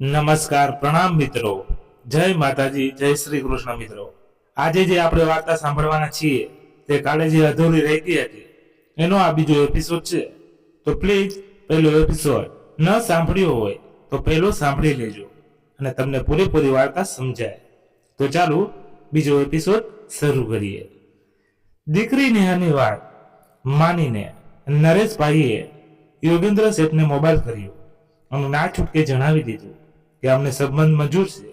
નમસ્કાર, પ્રણામ મિત્રો. જય માતાજી, જય શ્રી કૃષ્ણ મિત્રો. આજે જે આપણે વાર્તા સાંભળવાના છીએ તે કાલે જે અધૂરી રહી ગઈ હતી એનો આ બીજો એપિસોડ છે. તો પ્લીઝ પહેલો એપિસોડ ન સાંભળ્યો હોય તો પહેલો સાંભળી લેજો અને તમને પૂરેપૂરી વાર્તા સમજાય. તો ચાલો બીજો એપિસોડ શરૂ કરીએ. દીકરી નેહાની વાત માનીને નરેશભાઈએ યોગેન્દ્ર શેઠને મોબાઈલ કર્યો અને ના છૂટકે જણાવી દીધું કે અમને સંબંધ મંજૂર છે.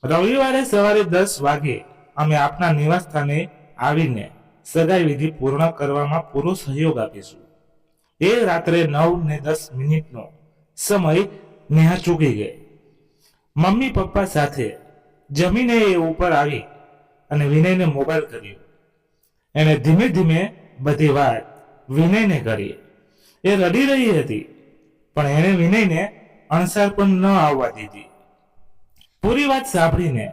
રવિવારે સવારે 10 વાગે અમે આપના નિવાસ સ્થાને આવીને સગાઈ વિધિ પૂર્ણ કરવામાં પૂરો સહયોગ આપીશું. એ રાત્રે 9:10 સમય નેહા ચૂકી ગઈ. મમ્મી પપ્પા સાથે જમીને એ ઉપર આવી અને વિનયને મોબાઈલ કર્યો. એને ધીમે ધીમે બધી વાત વિનયને કરી. એ રડી રહી હતી પણ એણે વિનયને અણસાર પણ ન આવવા દીધી. પૂરી વાત સાંભળીને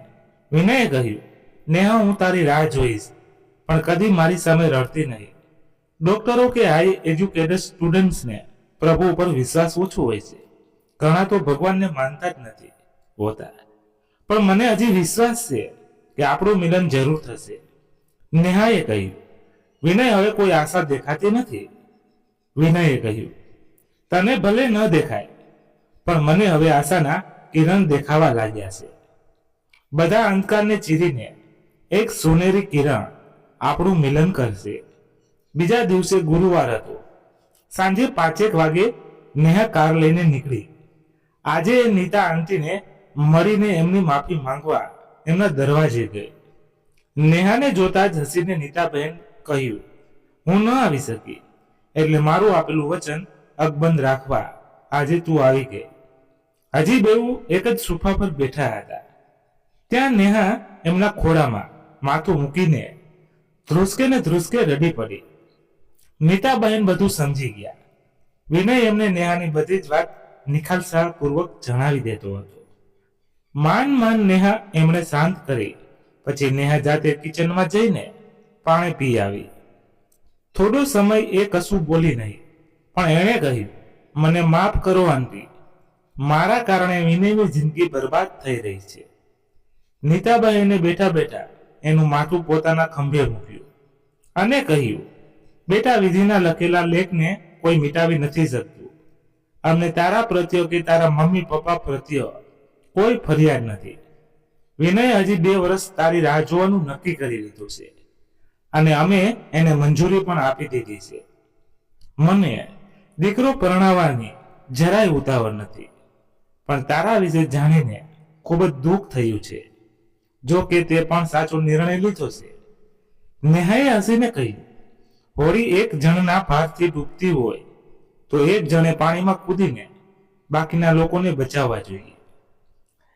વિનયે કહ્યું, નેહા, હું તારી રાહ જોઈશ પણ કદી મારી સામે રડતી નહીં. ડોક્ટરો કે હાઈ એજ્યુકેટેડ સ્ટુડન્ટ્સને પ્રભુ ઉપર વિશ્વાસ ઓછો હોય છે. ઘણા તો ભગવાનને માનતા જ નથી હોતા, પણ મને હજી વિશ્વાસ છે કે આપણું મિલન જરૂર થશે. નેહાએ કહ્યું. વિનય, હવે કોઈ આશા દેખાતી નથી. વિનયે કહ્યું, તને ભલે ન દેખાય પણ મને હવે આશાના કિરણ દેખાવા લાગ્યા છે. બધા અંધકારને ચીરીને એક સોનેરી કિરણ આપણું મિલન કરશે. બીજા દિવસે ગુરુવાર હતો. સાંજે 5 વાગે નેહા કાર લઈને નીકળી. આજે નીતા આંટીને મળીને એમની માફી માંગવા એમના દરવાજે ગઈ. નેહાને જોતા જ હસીને નીતાબહેન કહ્યું, હું ન આવી શકી એટલે મારું આપેલું વચન અકબંધ રાખવા આજે તું આવી ગઈ. હજી બેઉ એક જ સોફા પર બેઠા હતા. ત્યાં નેહા એમના ખોળામાં માથું મૂકીને ધ્રુસકે ને ધ્રુસકે રડી પડી. નીતાબહેન બધું સમજી ગયા. વિનય એમને નેહાની બધી જ વાત નિખાલસાળ પૂર્વક જણાવી દેતો હતો. માંડ નેહા એમણે શાંત કરી. પછી નેહા જાતે કિચનમાં જઈને પાણી પી આવી. થોડો સમય એ કશું બોલી નહીં, પણ એણે કહ્યું, મને માફ કરો આંટી, મારા કારણે વિનયની જિંદગી બરબાદ થઈ રહી છે. નીતાબાઈને બેઠા બેઠા એનું માથું પોતાના ખંભે મૂક્યું અને કહ્યું, બેટા, વિધિના લખેલા લેખને કોઈ મિટાવી નથી શકતું. અમને તારા પ્રત્યે કે તારા મમ્મી પપ્પા પ્રત્યે કોઈ ફરિયાદ નથી. વિનય હજી 2 વર્ષ તારી રાહ જોવાનું નક્કી કરી લીધું છે અને અમે એને મંજૂરી પણ આપી દીધી છે. મને દીકરો પરણાવવાની જરાય ઉતાવળ નથી, પણ તારા વિશે જાણીને ખૂબ જ દુઃખ થયું છે. જો કે તે પણ સાચો નિર્ણય લીધો છે. નેહાએ હસીને કહ્યું, હોળી એક જણના ભાગથી ડૂબતી હોય તો એક જણે પાણીમાં કૂદીને બાકીના લોકોને બચાવવા જોઈએ.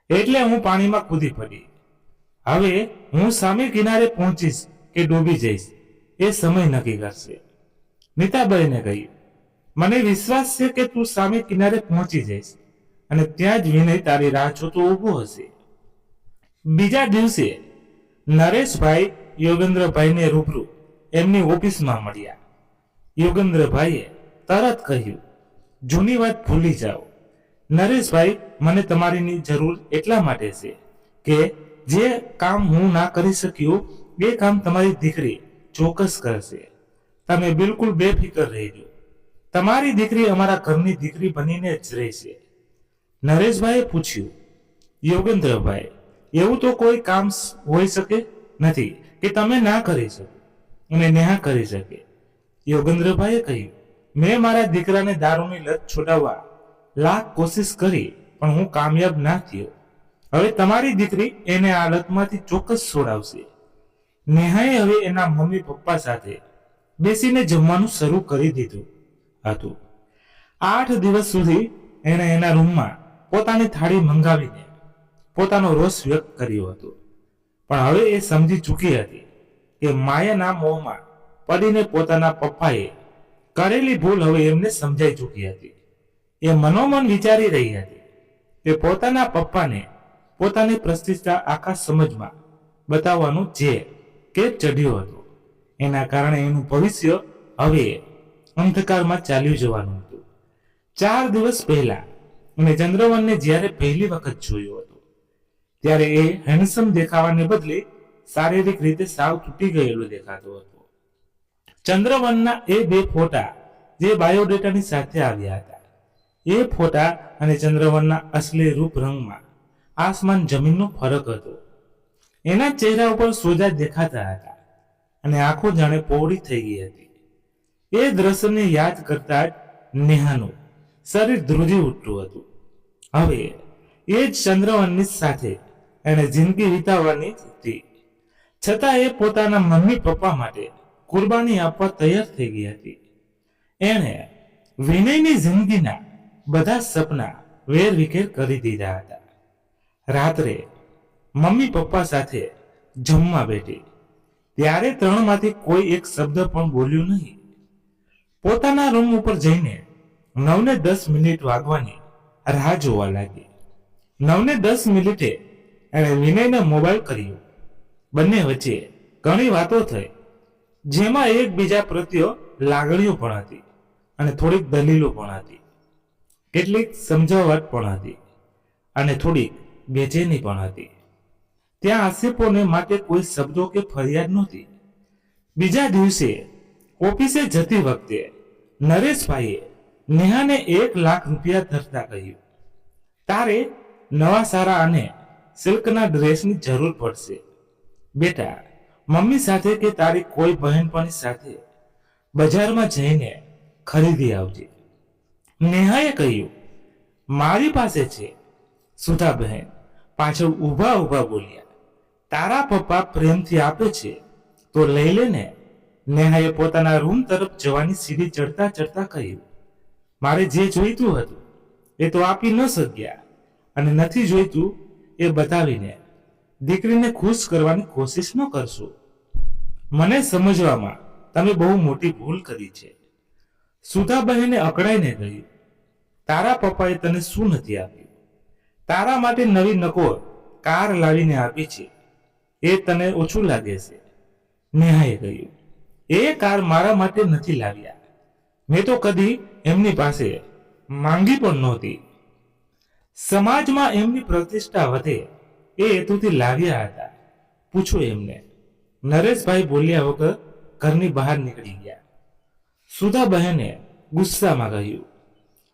એટલે હું પાણીમાં કૂદી પડી. હવે હું સામે કિનારે પહોંચીશ કે ડૂબી જઈશ એ સમય નક્કી કરશે. નીતાબાઈને કહ્યું, મને વિશ્વાસ છે કે તું સામે કિનારે પહોંચી જઈશ અને ત્યાં જ વિનય તારી રાહ જોતો ઊભો હશે. બીજા દિવસે નરેશભાઈ યોગેન્દ્રભાઈને રૂબરૂ એમની ઓફિસમાં મળ્યા. યોગેન્દ્રભાઈએ તરત કહ્યું, જૂની વાત ભૂલી જાઓ નરેશભાઈ, મને તમારીની જરૂર એટલા માટે છે કે જે કામ હું ના કરી શક્યો એ કામ તમારી દીકરી ચોક્કસ કરશે. તમે બિલકુલ બેફિકર રહેજો. તમારી દીકરી અમારા ઘરની દીકરી બનીને જ રહેશે. નરેશભાઈએ પૂછ્યું, યોગેન્દ્રભાઈ, એવું તો કોઈ કામ હોઈ શકે નથી કે તમે ના કરી શકો અને નેહા કરી શકે. યોગેન્દ્રભાઈએ કહ્યું, મેં મારા દીકરાને દારૂની લત છોડાવવા લાખ કોશિશ કરી પણ હું કામયાબ ના થયો. હવે તમારી દીકરી એને આ લતમાંથી ચોક્કસ છોડાવશે. નેહાએ હવે એના મમ્મી પપ્પા સાથે બેસીને જમવાનું શરૂ કરી દીધું હતું. 8 દિવસ સુધી એણે એના રૂમમાં પોતાની થાળી મંગાવીને પોતાનો રોષ વ્યક્ત કર્યો હતો. પણ હવે એ સમજી ચૂકી હતી કે માયાના મોહમાં પડીને પોતાના પપ્પાએ કરેલી ભૂલ હવે એમને સમજાઈ ચૂકી હતી. એ મનોમન વિચારી રહી હતી કે પોતાના પપ્પાને પોતાની પ્રતિષ્ઠા આખા સમાજમાં બતાવવાનું જે કેપ ચઢ્યો હતો એના કારણે એનું ભવિષ્ય હવે અંધકારમાં ચાલ્યું જવાનું હતું. 4 દિવસ પહેલા અને ચંદ્રવનને જ્યારે પહેલી વખત જોયું હતું ત્યારે એ હેન્ડસમ દેખાવાને બદલે શારીરિક રીતે સાવ તૂટી ગયેલું દેખાતું હતું. ચંદ્રવનના એ બે ફોટા જે બાયોડેટાની સાથે આવ્યા હતા, એ ફોટા અને ચંદ્રવનના અસલી રૂપ રંગમાં આસમાન જમીનનો ફરક હતો. એના ચહેરા ઉપર સોજા દેખાતા હતા અને આંખો જાણે પહોળી થઈ ગઈ હતી. એ દ્રશ્યને યાદ કરતા જ નેહાનું શરીર ધ્રુજી ઉઠતું હતું. હવે એ જ ચંદ્રવનની સાથે એને જિંદગી વિતાવવાની હતી, છતાં એ પોતાના મમ્મી પપ્પા માટે કુરબાની આપવા તૈયાર થઈ ગઈ હતી. એણે વિનયની જિંદગીના બધા સપના વેરવિખેર કરી દીધા હતા. રાત્રે મમ્મી પપ્પા સાથે જમવા બેઠી ત્યારે ત્રણમાંથી કોઈ એક શબ્દ પણ બોલ્યું નહીં. પોતાના રૂમ ઉપર જઈને 9:10 વાગવાની રાહ જોવા લાગી. 9:10 એણે વિનયને મોબાઈલ કર્યો. બંને વચ્ચે ઘણી વાતો થઈ, જેમાં એકબીજા પ્રત્યે લાગણીઓ પણ હતી અને થોડીક દલીલો પણ હતી, કેટલીક સમજાવટ પણ હતી અને થોડીક બેચેની પણ હતી. ત્યાં આક્ષેપોને માટે કોઈ શબ્દો કે ફરિયાદ નહોતી. બીજા દિવસે ઓફિસે જતી વખતે નરેશભાઈએ નેહાને 1 લાખ રૂપિયા ધરતા કહ્યું, તારે નવા સારા અને સિલ્કના ડ્રેસની જરૂર પડશે. બેટા, મમ્મી સાથે કે તારી કોઈ બહેનપણી સાથે બજારમાં જઈને ખરીદી આવજે. નેહાએ કહ્યું, મારી પાસે છે. સુધા બહેન પાછળ ઊભા ઊભા બોલ્યા, તારા પપ્પા પ્રેમથી આપે છે તો લઈ લે ને. નેહાએ પોતાના રૂમ તરફ જવાની સીડી ચડતા ચડતા કહ્યું, મારે જે જોઈતું હતું એ તો આપી ન શક્યા અને નથી જોઈતું એ બતાવીને દીકરીને ખુશ કરવાની કોશિશ ન કરશો. મને સમજવામાં તમે બહુ મોટી ભૂલ કરી છે. સુધાબહેને અકળાઈને કહ્યું, તારા પપ્પાએ તને શું નથી આપ્યું? તારા માટે નવી નકોર કાર લાવીને આપી છે, એ તને ઓછું લાગે છે. નેહાએ કહ્યું, એ કાર મારા માટે નથી લાવ્યા. મેં તો કદી એમની પાસે માંગી પણ નહોતી. સમાજમાં એમની પ્રતિષ્ઠા વધે એ હેતુથી લાવ્યા હતા. પૂછો એમને. નરેશભાઈ બોલ્યા વગર ઘરની બહાર નીકળી ગયા. સુધાબહેને ગુસ્સામાં કહ્યું,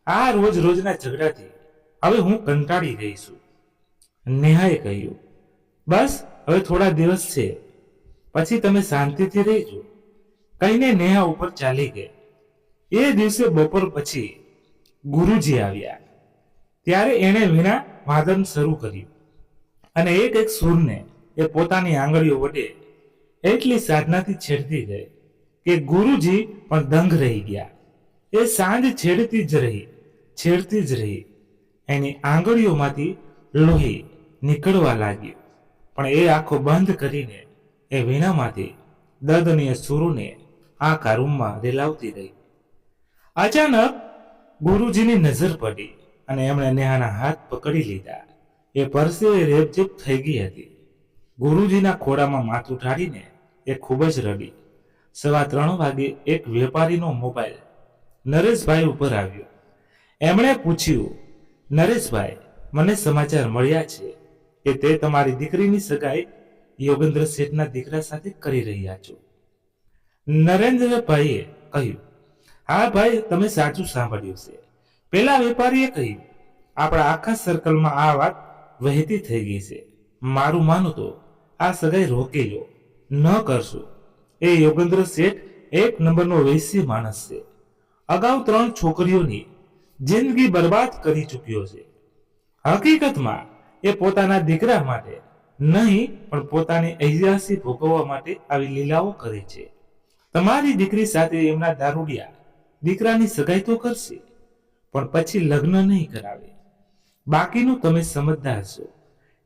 આ રોજ રોજના ઝઘડાથી હવે હું કંટાળી ગઈ છું. નેહાએ કહ્યું, બસ હવે થોડા દિવસ છે, પછી તમે શાંતિથી રહેજો. કહીને નેહા ઉપર ચાલી ગઈ. એ દિવસે બપોર પછી ગુરુજી આવ્યા. ત્યારે એણે વીણા વાદન શરૂ કર્યું અને એક એક સૂરને એ પોતાની આંગળીઓ વડે એટલી સાધનાથી છેડતી ગઈ કે ગુરુજી પણ દંગ રહી ગયા. એ સાંજ છેડતી જ રહી. એની આંગળીઓમાંથી લોહી નીકળવા લાગ્યું, પણ એ આંખો બંધ કરીને એ વીણામાંથી દર્દનીય સૂરોને આખા રૂમમાં રેલાવતી રહી. અચાનક ગુરુજીની નજર પડી અને એમણે નેહાના હાથ પકડી લીધા. એ પરસેવે રેબઝેબ થઈ ગઈ હતી. ગુરુજીના ખોળામાં માથું ઢાળીને એ ખૂબ જ રડી. 3:15 વાગે એક વેપારીનો મોબાઈલ નરેશભાઈ ઉપર આવ્યો. એમણે પૂછ્યું, નરેશભાઈ, મને સમાચાર મળ્યા છે કે તે તમારી દીકરીની સગાઈ યોગેન્દ્ર શેઠના દીકરા સાથે કરી રહ્યા છો. નરેન્દ્રભાઈએ કહ્યું, હા ભાઈ, તમે સાચું સાંભળ્યું છે. પેલા વેપારીએ કહ્યું, આપણા આખા સર્કલમાં આ વાત વહેતી થઈ ગઈ છે. મારું માનું તો આ સગાઈ રોકી લો, ન કરશો. એ યોગેન્દ્ર શેઠ 1 નંબરનો વૈશ્ય માણસ છે. અગાઉ 3 છોકરીઓની જિંદગી બરબાદ કરી ચૂક્યો છે. હકીકતમાં એ પોતાના દીકરા માટે નહીં, પણ પોતાની ઐયાસી ભોગવવા માટે આવી લીલાઓ કરે છે. તમારી દીકરી સાથે એમના દારૂડિયા દીકરાની સગાઈ તો કરશે, પણ પછી લગ્ન નહીં કરાવે. બાકીનું તમે સમજદાર છો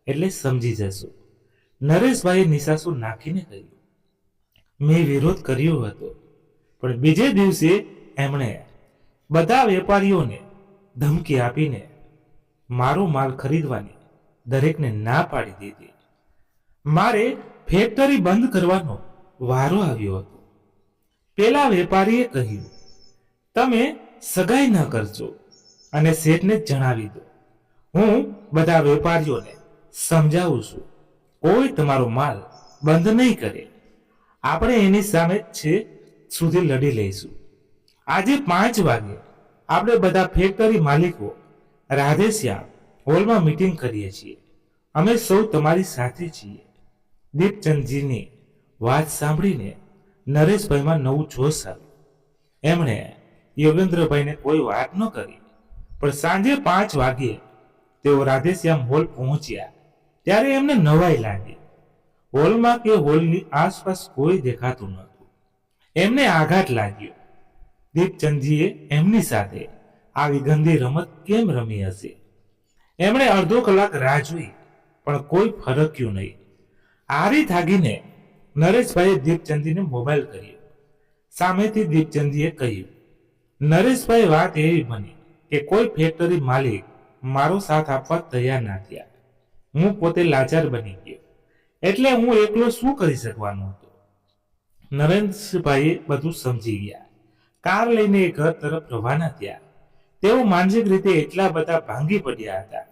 એટલે સમજી જશો. નરેશભાઈએ નિશાસો નાખીને કહ્યું, મેં વિરોધ કર્યો હતો, પણ બીજે દિવસે એમણે બધા વેપારીઓને ધમકી આપીને મારો માલ ખરીદવાની દરેકને ના પાડી દીધી. મારે ફેક્ટરી બંધ કરવાનો વારો આવ્યો હતો. પેલા વેપારીએ કહ્યું, તમે સગાઈ ન કરજો અને શેઠને જણાવી દો. હું બધા વેપારીઓને સમજાવું છું, કોઈ તમારો માલ બંધ નહીં કરે. આપણે એની સામે છે સુધી લડી લઈશું. આજે 5 વાગે આપણે બધા ફેક્ટરી માલિકો રાધેશ્યામ હોલમાં મીટિંગ કરીએ છીએ. અમે સૌ તમારી સાથે છીએ. દીપચંદજીની વાત સાંભળીને નરેશભાઈમાં નવું જોશ આવ્યું. એમણે યોગેન્દ્રભાઈને કોઈ વાત ન કરી, પણ સાંજે 5 વાગ્યે તેઓ રાધેશ્યામ હોલ પહોંચ્યા ત્યારે એમને નવાઈ લાગી. હોલમાં કે હોલની આસપાસ કોઈ દેખાતું નહોતું. એમને આઘાત લાગ્યો. દીપચંદજીએ એમની સાથે આવી ગંદી રમત કેમ રમી હશે? એમણે અડધો કલાક રાહ જોઈ, પણ કોઈ ફરક્યું નહીં. હારી થાકીને નરેશભાઈએ દીપચંદજીને મોબાઈલ કર્યો. સામેથી દીપચંદજીએ કહ્યું, નરેશભાઈ, વાત એવી બની કે કોઈ ફેક્ટરી માલિક મારો સાથ આપવા તૈયાર ના થયા. હું પોતે લાચાર બની ગયો, એટલે હું એકલો શું કરી શકવાનો હતો. નરેશભાઈએ બધું સમજી ગયા. કાર લઈને એ ઘર તરફ રવાના થયા. તેઓ માનસિક રીતે એટલા બધા ભાંગી પડ્યા હતા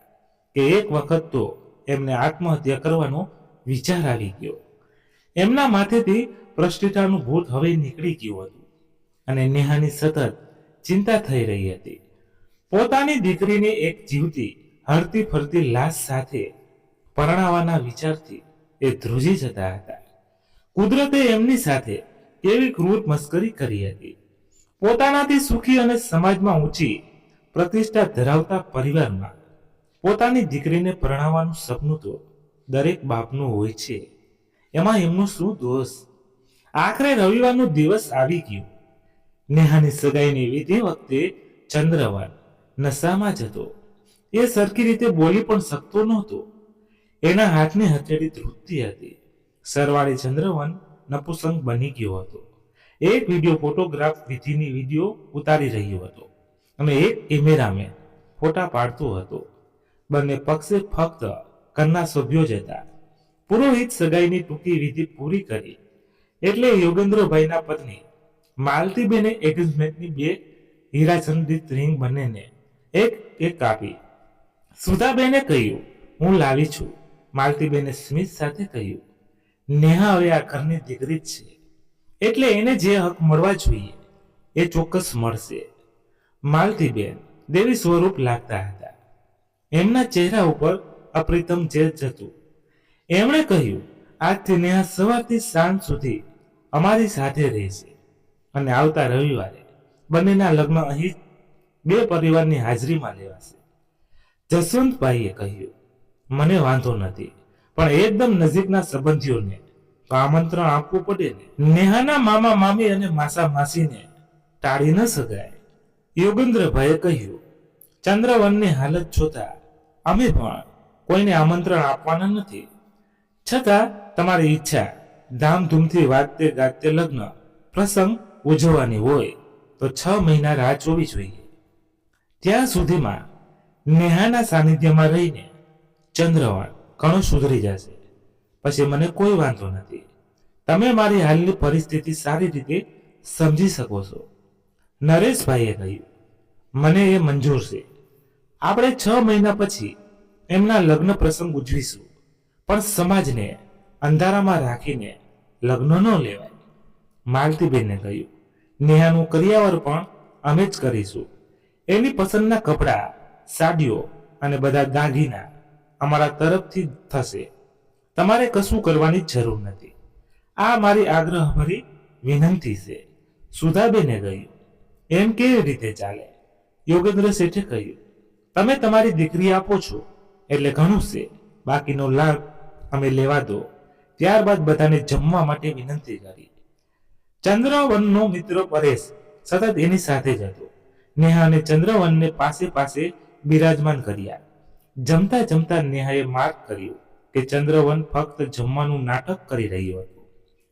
કે એક વખત તો એમને આત્મહત્યા કરવાનો વિચાર આવી ગયો. એમના માથેથી પ્રષ્ટિતાનું ભૂત હવે નીકળી ગયું હતું અને નેહાની સતત ચિંતા થઈ રહી હતી. પોતાની દીકરીને એક જીવતી હરતી ફરતી લાશ સાથે પરણાવવાના વિચારથી એ ધ્રુજી જતા હતા. કુદરતે એમની સાથે કેવી ક્રૂર મસ્કરી કરી હતી. પોતાનાથી સુખી અને સમાજમાં ઊંચી પ્રતિષ્ઠા ધરાવતા પરિવારમાં પોતાની દીકરીને પરણાવવાનું સપનું તો દરેક બાપનું હોય છે. એમાં એમનો શું દોષ? આખરે રવિવારનો દિવસ આવી ગયો. નેહાની સગાઈની વિધિ વખતે ચંદ્રવાન નશામાં જતો. એ સરખી રીતે બોલી પણ શકતો નહોતો. એના હાથની હથેળી ધ્રુજતી હતી. સરવાળે ચંદ્રવન નપુસંગ બની ગયો હતો. એક વિડીયો ફોટોગ્રાફ વિધિની વિડીયો ઉતારી રહ્યો હતો અને એક કેમેરામેન ફોટા પાડતો હતો. બંને પક્ષે ફક્ત ઘરના સભ્યો જ હતા. પુરોહિત સગાઈની ટૂંકી વિધિ પૂરી કરી એટલે યોગેન્દ્રભાઈના પત્ની માલતીબેને એંગેજમેન્ટની 2 હીરાચંદિત રિંગ બંનેને એક એક આપી. સુધાબેને કહ્યું, હું લાવી છું. માલતીબેને સ્મિત સાથે કહ્યું, નેહા હવે આ ઘરની દીકરી જ છે, એટલે એને જે હક મળવા જોઈએ એ ચોક્કસ મળશે. માલતીબેન દેવી સ્વરૂપ લાગતા હતા. એમના ચહેરા ઉપર અપ્રિતમ ચેત હતું. એમણે કહ્યું, આજથી નેહા સવારથી સાંજ સુધી અમારી સાથે રહેશે અને આવતા રવિવારે બંનેના લગ્ન અહીં 2 પરિવારની હાજરીમાં લેવાશે. જસવંતભાઈએ કહ્યું, મને વાંધો નથી, પણ એકદમ નજીકના સંબંધીઓને તો આમંત્રણ આપવું પડે ને. નેહાના મામા મામી અને માસા માસીને ટાળી ન શકાય. યોગેન્દ્રભાઈએ કહ્યું, ચંદ્રવનની હાલત જોતા અમે પણ કોઈને આમંત્રણ આપવાના નથી. છતાં તમારી ઈચ્છા ધામધૂમથી વાજતે ગાજતે લગ્ન પ્રસંગ ઉજવવાની હોય તો 6 મહિના રાહ જોવી જોઈએ. ત્યાં સુધીમાં નેહાના સાનિધ્યમાં રહીને ચંદ્રવન ઘણું સુધરી જશે. પછી મને કોઈ વાંધો નથી. તમે મારી હાલની પરિસ્થિતિ સારી રીતે સમજી શકો છો. નરેશભાઈએ કહ્યું, મને એ મંજૂર છે. આપણે 6 મહિના પછી એમના લગ્ન પ્રસંગ ઉજવીશું, પણ સમાજને અંધારામાં રાખીને લગ્ન ન લેવાય. માલતીબેને કહ્યું, નેહાનું કરિયાવર પણ અમે જ કરીશું. એની પસંદના કપડાં, સાડીઓ અને બધા દાગીના અમારા તરફથી થશે. તમારે કશું કરવાની જરૂર નથી. આ મારી આગ્રહભરી વિનંતી છે. સુધાબેને કહ્યું, એમ કેવી રીતે ચાલે? યોગેન્દ્ર શેઠે કહ્યું, તમે તમારી દીકરી આપો છો એટલે ઘણું છે, બાકીનો લાભ અમે લેવા દો. ત્યારબાદ બધાને જમવા માટે વિનંતી કરી. ચંદ્રવનનો મિત્ર પરેશ સતત એની સાથે જ હતો. નેહા અને ચંદ્રવનને પાસે પાસે બિરાજમાન કર્યા. જમતા જમતા નેહાએ માર્ક કર્યું કે ચંદ્રવન ફક્ત જમવાનું નાટક કરી રહ્યો હતો.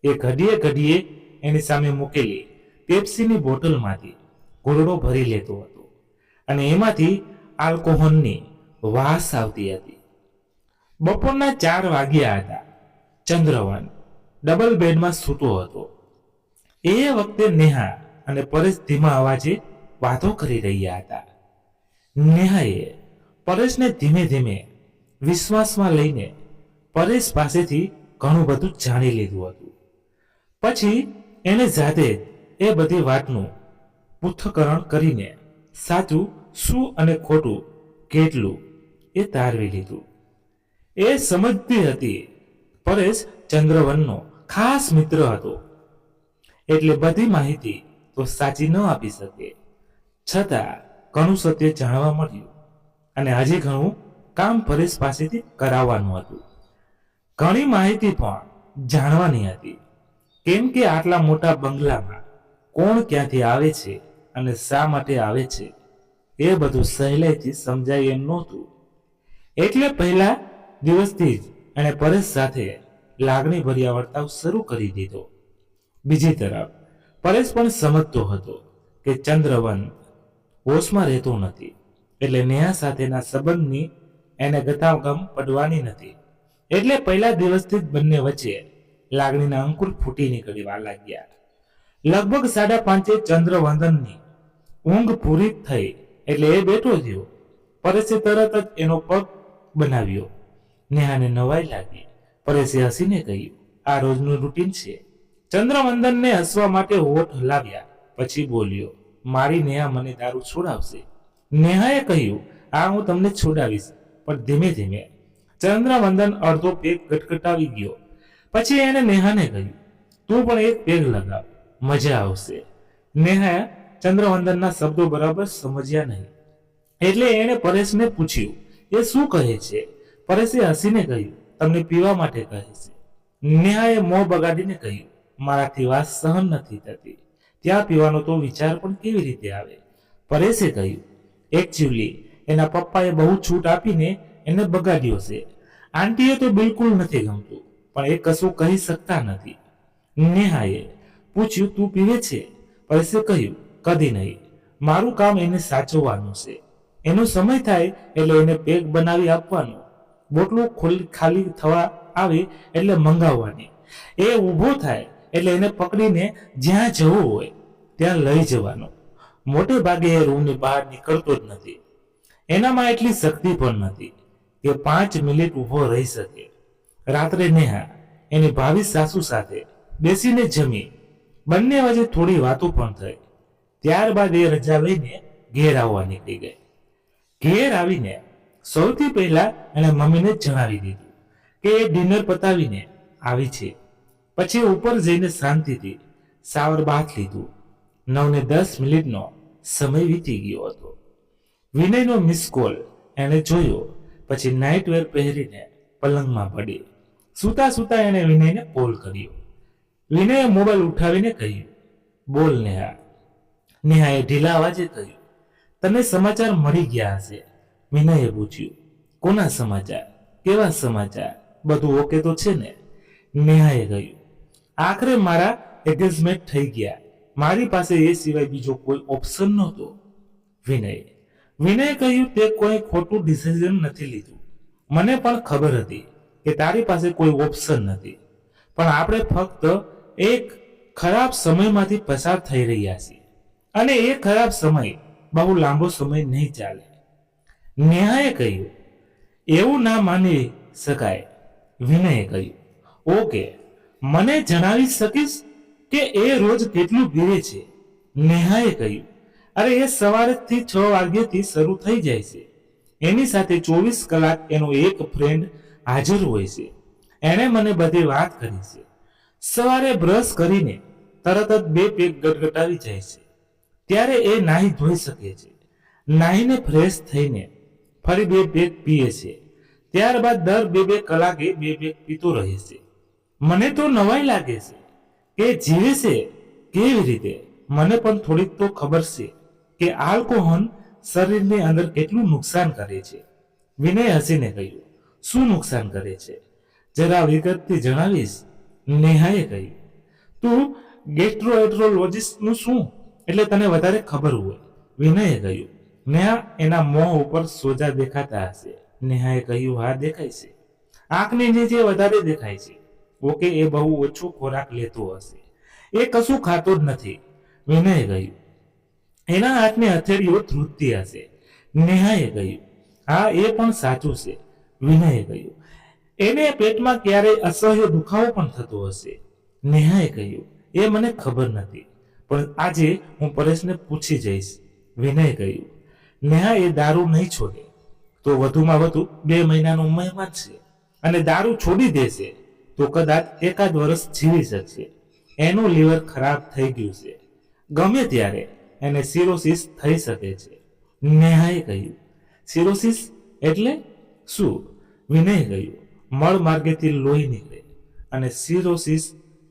એ ઘડીએ ઘડીએ એની સામે મૂકેલી પેપ્સીની બોટલમાંથી ઘોરડો ભરી લેતો હતો અને એમાંથી આલ્કોહોલની વાસ આવતી હતી. બપોરના 4 વાગ્યા હતા. ચંદ્રવન ડબલ બેડમાં સૂતો હતો. એ વખતે નેહા અને પરેશ ધીમા અવાજે વાતો કરી રહ્યા હતા. નેહાએ પરેશને ધીમે ધીમે વિશ્વાસમાં લઈને પરેશ પાસેથી ઘણું બધું જાણી લીધું હતું. પછી એને જાતે એ બધી વાતનું પૃથ્થકરણ કરીને સાચું શું અને ખોટું કેટલું એ તારવી લીધું. એ સમજતી હતી પરેશ ચંદ્રવનનો ખાસ મિત્ર હતો, એટલે બધી માહિતી તો સાચી ન આપી શકે. છતાં ઘણું સત્ય જાણવા મળ્યું અને હજી ઘણું કામ પરેશ પાસેથી કરાવવાનું હતું. ઘણી માહિતી પણ જાણવાની હતી, કેમ કે આટલા મોટા બંગલામાં કોણ ક્યાંથી આવે છે અને શા માટે આવે છે એ બધું સહેલાઈથી સમજાય એમ નહોતું. એટલે પહેલા દિવસથી જ એણે પરેશ સાથે લાગણીભર્યા વર્તાવ શરૂ કરી દીધો. બીજી તરફ પરેશ પણ સમજતો હતો કે ચંદ્રવન હોશમાં રહેતો નથી, એટલે નેહા સાથેના સંબંધની એને ગતાગમ પડવાની નથી. એટલે પહેલા દિવસથી જ બંને વચ્ચે લાગણીના અંકુર ફૂટી નીકળવા લાગ્યા. લગભગ 5:30 ચંદ્રવંદનની ઊંઘ પૂરી થઈ એટલે એ બેઠો થયો. પરેશે તરત જ એનો પગ બનાવ્યો. નેહાને નવાઈ લાગી. પરેશે હસીને કહ્યું, આ રોજનું રૂટીન છે. ચંદ્રવંદનને હસવા માટે હોઠ હલાવ્યા પછી બોલ્યો, મારી નેહા મને દારૂ છોડાવશે. નેહાએ કહ્યું, આ હું તમને છોડાવીશ, પણ ધીમે ધીમે. ચંદ્રવંદન અડધો પેગ ગટગટાવી ગયો. પછી એણે નેહાને કહ્યું, તું પણ એક પેગ લગાવ, મજા આવશે. નેહાએ ચંદ્રવંદનના શબ્દો બરાબર સમજ્યા નહીં, એટલે એણે પરેશને પૂછ્યું, એ શું કહે છે? પરેશે હસીને કહ્યું, તમને પીવા માટે કહે છે. નેહાએ મોં બગાડીને કહ્યું, મારાથી વાત સહન નથી થતી, ત્યાં પીવાનો તો વિચાર પણ કેવી રીતે આવે? પરેશે કહ્યું, એકચ્યુઅલી એના પપ્પાએ બહુ છૂટ આપીને એને બગાડ્યો છે. આંટીએ તો બિલકુલ નથી ગમતું, પણ એ કશું કહી શકતા નથી. નેહાએ પૂછ્યું, તું પીવે છે? પરેશે કહ્યું, કદી નહીં, મારું કામ એને સાચવવાનું છે. એનો સમય થાય એટલે એને પેક બનાવી આપવાનું, બોટલો ખાલી થવા આવે એટલે મંગાવવાની. એ ઊભો થાય એટલે એને પકડીને જ્યાં જવું હોય ત્યાં લઈ જવાનો. મોટે ભાગે એ રૂમની બહાર નીકળતો જ નથી. એનામાં એટલી શક્તિ પણ નથી કે 5 મિનિટ ઊભો રહી શકે. રાત્રે નેહા એની ભાવિ સાસુ સાથે બેસીને જમી. બંને વચ્ચે થોડી વાતો પણ થઈ. ત્યારબાદ એ રજા લઈને ઘેર આવવા નીકળી ગઈ. ઘેર આવીને સૌથી પહેલા એણે મમ્મીને જણાવી દીધું કે એ ડિનર પતાવીને આવી છે. પછી ઉપર જઈને શાંતિથી શાવર બાથ લીધું. 9:10 મિનિટનો સમય વીતી ગયો હતો. વિનયનો મિસ કોલ એણે જોયો. પછી નાઇટવેર પહેરીને પલંગમાં પડી. સૂતા સૂતા એણે વિનયને કોલ કર્યો. વિનયે મોબાઈલ ઉઠાવીને કહ્યું, બોલ નેહા. નેહાએ ઢીલા અવાજે કહ્યું, તને સમાચાર મળી ગયા હશે. વિનયે પૂછ્યું, કોના સમાચાર? કેવા સમાચાર? બધું ઓકે તો છે ને? નેહાએ કહ્યું, આખરે મારા એંગેજમેન્ટ થઈ ગયા. મારી પાસે એ સિવાય બીજો કોઈ ઓપ્શન નહોતો. વિનયે કહ્યું, તે કોઈ ખોટું ડિસિઝન નથી લીધું. મને પણ ખબર હતી કે તારી પાસે કોઈ ઓપ્શન નથી, પણ આપણે ફક્ત એક ખરાબ સમયમાંથી પસાર થઈ રહ્યા છીએ, અને એ ખરાબ સમય બહુ લાંબો સમય નહીં ચાલે. નેહાએ કહ્યું, એવું ના માની શકાય. વિનયે કહ્યું, ઓકે, મને જણાવી શકીશ કે એ રોજ કેટલું પીવે છે? નેહાએ કહ્યું, અરે એ સવારથી 6 વાગ્યાથી શરૂ થઈ જાય છે. એની સાથે 24 કલાક એનો એક ફ્રેન્ડ હાજર હોય છે. એણે મને બધી વાત કરી છે. સવારે બ્રશ કરીને તરત જ 2 પેગ ગટગટાવી જાય છે. ત્યારે એ નાહી ધોઈ શકે છે. નાહીને ફ્રેશ થઈને ફરી 2 પેગ પીએ છે. ત્યારબાદ દર 2 કલાકે 2 પેગ પીતો રહે છે. મને તો નવાઈ લાગે છે કે જીવે છે કેવી રીતે. મને પણ થોડીક તો ખબર છે કે આલ્કોહોલ શરીરની અંદર કેટલું નુકસાન કરે છે. વિનય હસીને કહ્યું, શું નુકસાન કરે છે? જરા વિગતથી જણાવીશ? નેહાએ કહ્યું, તું ગેસ્ટ્રોએન્ટ્રોલોજિસ્ટનું શું, એટલે તને વધારે ખબર હોય. વિનયે કહ્યું, નેહા એના મોં ઉપર સોજા દેખાતા હશે. નેહાએ કહ્યું, હા દેખાય છે. આંખની નીચે વધારે દેખાય છે. ઓકે, એ બહુ ઓછો ખોરાક લેતો હશે. એ કશું ખાતો જ નથી. વિનયે કહ્યું, એના હાથની હથેળીઓ ધ્રુજતી હશે. નેહાએ કહ્યું, હા, એ પણ સાચું છે, વિનયે કહ્યું. એને પેટમાં ક્યારેય અસહ્ય દુખાવો પણ થતો હશે. નેહાએ કહ્યું, એ મને ખબર નથી, પણ આજે હું પરેશને પૂછી જઈશ. વિનયે કહ્યું, નેહા એ દારૂ નહીં છોડે તો વધુમાં વધુ 2 મહિનાનો મહેમાન છે, અને દારૂ છોડી દેશે તો કદાચ 1 વર્ષ જીવી શકશે. એનું લીવર ખરાબ થઈ ગયું છે, ગમે ત્યારે એને સિરોસિસ થઈ શકે છે. નેહાએ કહ્યું, સિરોસિસ એટલે શું? વિનયે કહ્યું, મળ માર્ગેથી લોહી નીકળે અને સિરોસિસ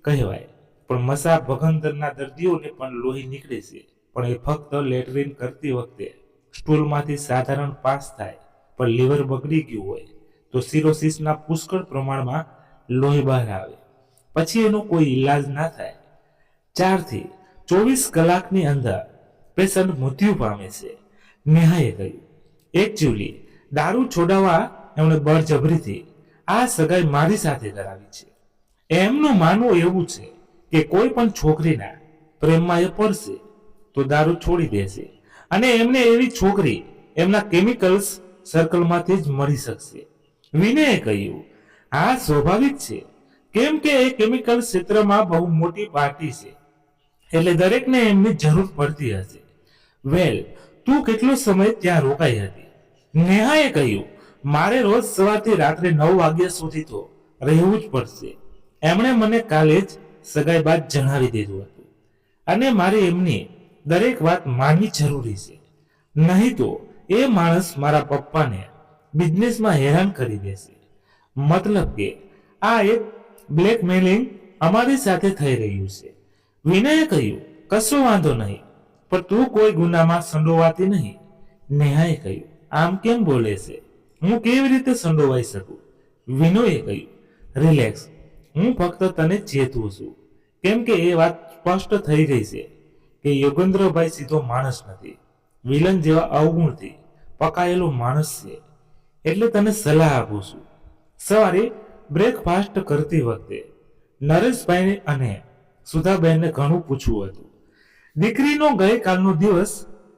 કહેવાય. પણ મસા ભગંદરના દર્દીઓને પણ લોહી નીકળે છે, પણ એ ફક્ત લેટ્રિન કરતી વખતે સ્ટૂલમાંથી સાધારણ પાસ થાય. પણ લીવર બગડી ગયું હોય તો સિરોસિસના પુષ્કળ પ્રમાણમાં લોહી બહાર આવે, પછી એનો કોઈ ઈલાજ ના થાય. 4 થી 24 કલાકની અંદર પેશન્ટ મૃત્યુ પામે છે. નેહાએ કહ્યું, એકચ્યુઅલી દારૂ છોડાવવા એમણે બળજબરીથી આ સગાઈ મારી સાથે કરાવી છે. એમનું માનવું એવું છે કે કોઈ પણ છોકરીના પ્રેમમાં એ પડશે તો દારૂ છોડી દેશે, અને એમને એવી છોકરી એમના કેમિકલ્સ સર્કલમાંથી જ મળી શકશે. વિનયે કહ્યું, આ સ્વાભાવિક છે, કેમ કે એ કેમિકલ ક્ષેત્રમાં બહુ મોટી પાર્ટી છે, એટલે દરેકને એમની જરૂર પડતી હશે. વેલ, તું કેટલો સમય ત્યાં રોકાઈ હતી? નેહાએ કહ્યું, મારે રોજ સવારથી રાત્રે 9 વાગ્યા સુધી તો રહેવું જ પડશે. એમણે મને કાલે જ સગાઈ બાદ જણાવી દીધું હતું, અને મારે એમની દરેક વાત માનવી જરૂરી છે, નહીં તો એ માણસ મારા પપ્પાને બિઝનેસમાં હેરાન કરી દેશે. મતલબ કે આ એક બ્લેકમેલિંગ અમારી સાથે થઈ રહ્યું છે. વિનયે કહ્યું, કશો વાંધો નહીં, પણ તું કોઈ ગુનામાં સંડોવાતી નહીં. નેહાએ કહ્યું, આમ કેમ બોલે છે? હું કેવી રીતે સંડોવાઈ શકું? વિનોએ કહ્યું, રિલેક્સ, હું ફક્ત તને ચેતવું છું, કેમ કે એ વાત સ્પષ્ટ થઈ ગઈ છે કે યોગેન્દ્રભાઈ સીધો માણસ નથી, વિલન જેવા અવગુણથી પકાયેલો માણસ છે. એટલે તને સલાહ આપું છું, સવારે બ્રેકફાસ્ટ કરતી વખતે નરેશભાઈ અને સુધાબેનને ઘણું પૂછવું હતું. દીકરીનો ગઈકાલનો દિવસ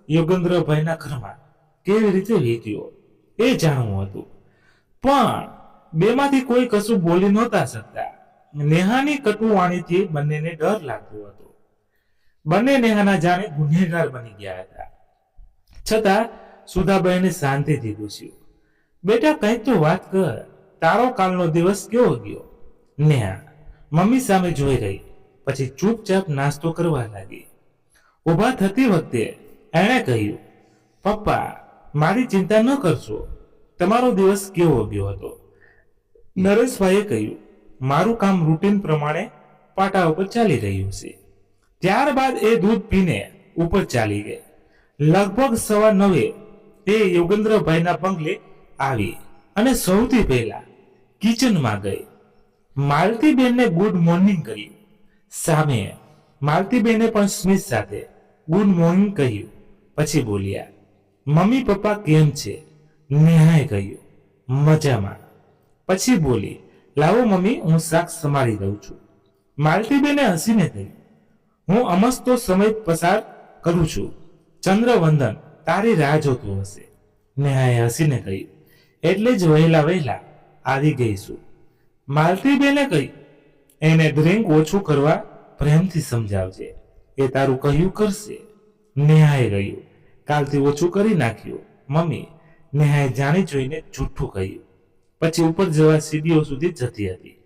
યોગેન્દ્રભાઈના ઘરમાં કેવી રીતે વીત્યો એ જાણવું હતું, પણ બેમાંથી કોઈ કશું બોલી નહોતા શકતા. નેહાની કટુવાણીથી બંનેને ડર લાગતો હતો. બંને નેહાના જાણે ગુનેગાર બની ગયા હતા. છતાં સુધાબેને શાંતિથી પૂછ્યું, બેટા કંઈક તો વાત કર, તારો કાલનો દિવસ કેવો ગયો? નેહા મમ્મી સામે જોઈ રહી, પછી ચૂપચાપ નાસ્તો કરવા લાગી. ઊભા થતી વખતે એણે કહ્યું, પપ્પા, મારી ચિંતા ન કરશો, તમારો દિવસ કેવો ગયો હતો? નરેશભાઈએ કહ્યું, મારું કામ રૂટીન પ્રમાણે પાટા ઉપર ચાલી રહ્યું છે. ત્યારબાદ એ દૂધ પીને ઉપર ચાલી ગઈ. લગભગ 9:15 તે યોગેન્દ્રભાઈના બંગલે આવી અને સૌથી પહેલા કિચનમાં ગઈ. માલતીબેનને ગુડ મોર્નિંગ કર્યું. સામે માલતીબેને પણ સ્મિત સાથે ગુડ મોર્નિંગ કહ્યું. પછી બોલ્યા, મમ્મી પપ્પા કેમ છે? નેહાએ કહ્યું, મજામાં. પછી બોલી, લાવો મમ્મી, હું શાક સમારી દઉં છું. માલતીબેને હસીને કહ્યું, હું અમસ્તો સમય પસાર કરું છું, ચંદ્રવંદન તારી રાહ જોતું હશે. નેહાએ હસીને કહ્યું, એટલે જ વહેલા આવી ગઈશું. માલતીબેને કહ્યું, એને ડ્રિંક ઓછું કરવા પ્રેમથી સમજાવજે, એ તારું કહ્યું કરશે. નેહાએ કહ્યું, કાલથી ઓછું કરી નાખ્યું મમ્મી. નેહાએ જાણી જોઈને જૂઠું કહ્યું. પછી ઉપર જવા સીડીઓ સુધી જતી હતી.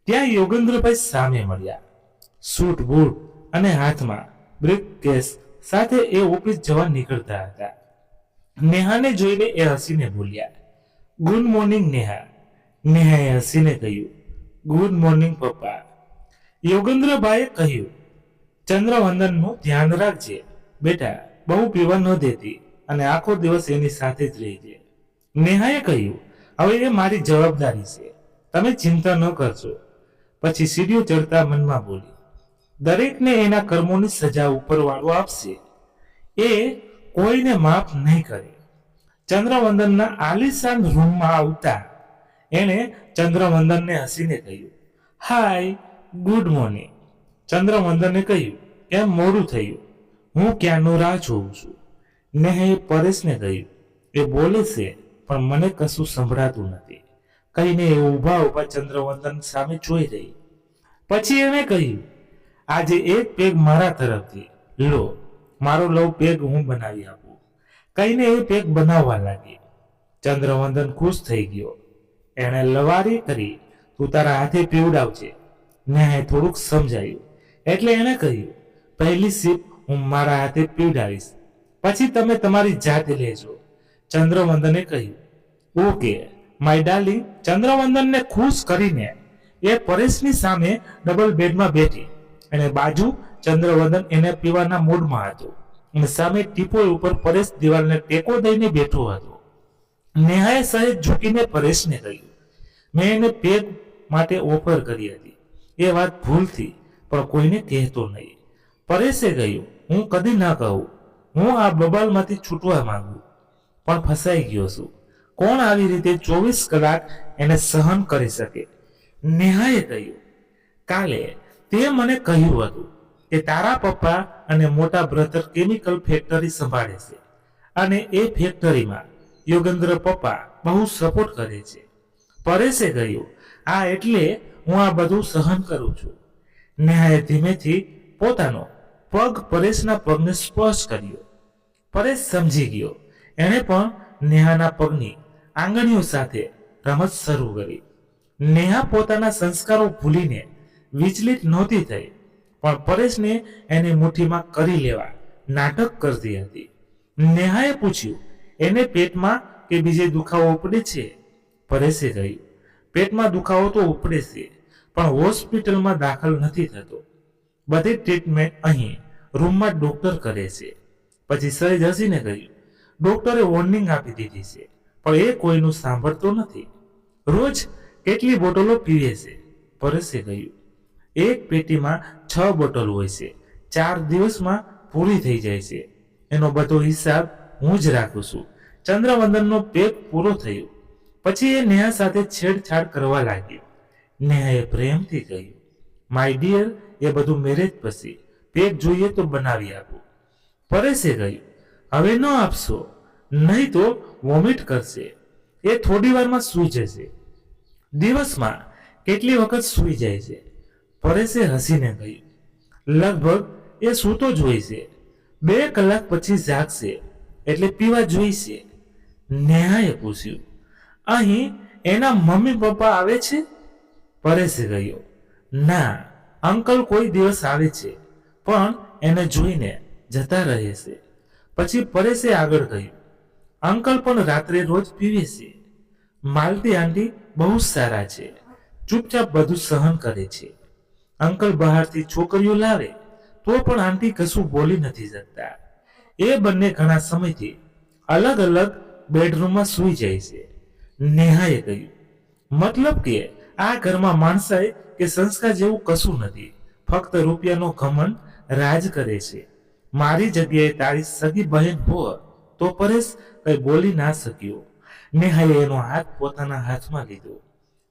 ત્યાં યોગેન્દ્રભાઈ સામે મળ્યા. સૂટ બૂટ અને હાથમાં બ્રીફ કેસ સાથે એ ઓફિસ જવા નીકળતા હતા. નેહાને જોઈને એ હસીને બોલ્યા, ગુડ મોર્નિંગ નેહા. નેહાએ હસીને કહ્યું, ગુડ મોર્નિંગ પપ્પા. યોગેન્દ્રભાઈએ કહ્યું, ચંદ્રવંદનનું ધ્યાન રાખજે બેટા, બહુ પીવા ન દેતી અને આખો દિવસ એની સાથે જ રહેજે. નેહાએ કહ્યું, હવે એ મારી જવાબદારી છે, તમે ચિંતા ન કરશો. પછી સીડીઓ ચડતા મનમાં બોલી, દરેકને એના કર્મોની સજા ઉપરવાળો આપશે, એ કોઈને માફ નહીં કરે. ચંદ્રવંદનના આલિશાન રૂમમાં આવતા એણે ચંદ્રવંદનને હસીને કહ્યું, હાય, ગુડ મોર્નિંગ. ચંદ્રવંદને કહ્યું, કેમ મોડું થયું? હું ક્યાંનો રાહ જોઉં છું. નેહાએ પરેશને કહ્યું, એ બોલે છે પણ મને કશું સંભળાતું નથી કહીને એ ઊભા ઊભા ચંદ્રવંદન સામે જોઈ રહી. પછી એણે કહ્યું, આજે એક પેગ મારા તરફથી લો, મારો લવ પેગ હું બનાવી આપું કહીને એ પેગ બનાવવા લાગી. ચંદ્રવંદન ખુશ થઈ ગયો. એણે લવારી કરી, તું તારા હાથે પીવડાવજે. નેહાએ થોડુંક સમજાયું એટલે એણે કહ્યું, પહેલી સીપ હું મારા હાથે પીવડાવીશ, પછી તમે તમારી જાતે લેજો. ચંદ્રવંદને કહ્યું, ઓકે માય ડાર્લિંગ. ચંદ્રવંદનને ખુશ કરીને એ પરેશની સામે ડબલ બેડમાં બેઠી. અને બાજુ ચંદ્રવંદન એને પીવાના મૂડમાં હતો અને સામે ટીપોય ઉપર પરેશ દિવાલને ટેકો દઈને બેઠો હતો. નેહાએ સહેજ ઝૂકીને પરેશને કહ્યું, મેં એને પેગ માટે ઓફર કરી હતી. એ વાત ભૂલથી પણ કોઈને કહેતો નહીં. પરેશે કહ્યું, હું કદી ના કહું. હું આ બબાલમાંથી છૂટવા માંગુ પણ ફસાઈ ગયો છું. કોણ આવી રીતે 24 કલાક એને સહન કરી શકે? નેહાએ કહ્યું, કાલે તે મને કહ્યું હતું કે તારા પપ્પા અને મોટા બ્રધર કેમિકલ ફેક્ટરી સંભાળે છે અને એ ફેક્ટરીમાં યોગેન્દ્ર પપ્પા બહુ સપોર્ટ કરે છે. પરેશે કહ્યું, આ એટલે હું આ બધું સહન કરું છું. નેહાએ ધીમેથી પોતાનો પગ પરેશના પગને સ્પર્શ કર્યો. પરેશ સમજી ગયો. એણે પણ નેહાના પગની આંગળીઓ સાથે રમત શરૂ કરી. નેહા પોતાના સંસ્કારો ભૂલીને વિચલિત નહોતી થઈ, પણ પરેશને એને મુઠ્ઠીમાં કરી લેવા નાટક કરતી હતી. નેહાએ પૂછ્યું, એને પેટમાં કે બીજે દુખાવો ઉપડે છે? પરેશે કહ્યું, પેટમાં દુખાવો તો ઉપડે છે પણ હોસ્પિટલમાં દાખલ નથી થતો. બધી ટ્રીટમેન્ટ અહીં રૂમમાં ડોક્ટર કરે છે. પછી સહેજ હસીને કહ્યું, ડોક્ટરે વોર્નિંગ આપી દીધી છે પણ એ કોઈનું સાંભળતો નથી. રોજ કેટલી બોટલો પીવે છે? પરેશે કહ્યું, એક પેટીમાં 6 બોટલ હોય છે. 4 દિવસમાં પૂરી થઈ જાય છે. એનો બધો હિસાબ હું જ રાખું છું. ચંદ્રવંદનનો પેગ પૂરો થયો પછી એ નેહા સાથે છેડછાડ કરવા લાગ્યો. નેહાએ પ્રેમથી કહ્યું, માય ડિયર, એ બધું મેરેજ પછી પેગ જોઈએ તો બનાવી આપું. પરેશે કહ્યું, હવે ન આપશો, નહીં તો વોમિટ કરશે. એ થોડી વારમાં સૂઈ જશે. દિવસમાં કેટલી વખત સૂઈ જાય છે? પરેશે હસીને કહ્યું, લગભગ એ સૂતો જ હોય છે. 2 કલાક પછી જાગશે એટલે પીવા જોઈશે. નેહાએ પૂછ્યું, અહીં એના મમ્મી પપ્પા આવે છે? પરેશે કહ્યું, ના, અંકલ કોઈ દિવસ આવે છે પણ એને જોઈને જતા રહે છે. પછી પરેશે આગળ કહ્યું, અંકલ પણ રાત્રે રોજ પીવે છે. માલતી આંટી બહુ સારા છે, ચૂપચાપ બધું સહન કરે છે. અંકલ બહારથી છોકરીઓ લાવે તો પણ આંટી કશું બોલી નથી શકતા. એ બંને ઘણા સમયથી અલગ અલગ બેડરૂમમાં સૂઈ જાય છે. નેહાએ કહ્યું, મતલબ કે આ ઘરમાં માણસાઈ કે સંસ્કાર જેવું કશું નથી, ફક્ત રૂપિયાનો ઘમંડ રાજ કરે છે. મારી જગ્યાએ તારી સગી બહેન હોત તો પરેશ કઈ બોલી ના શક્યો. નેહાએ એનો હાથ પોતાના હાથમાં લીધો.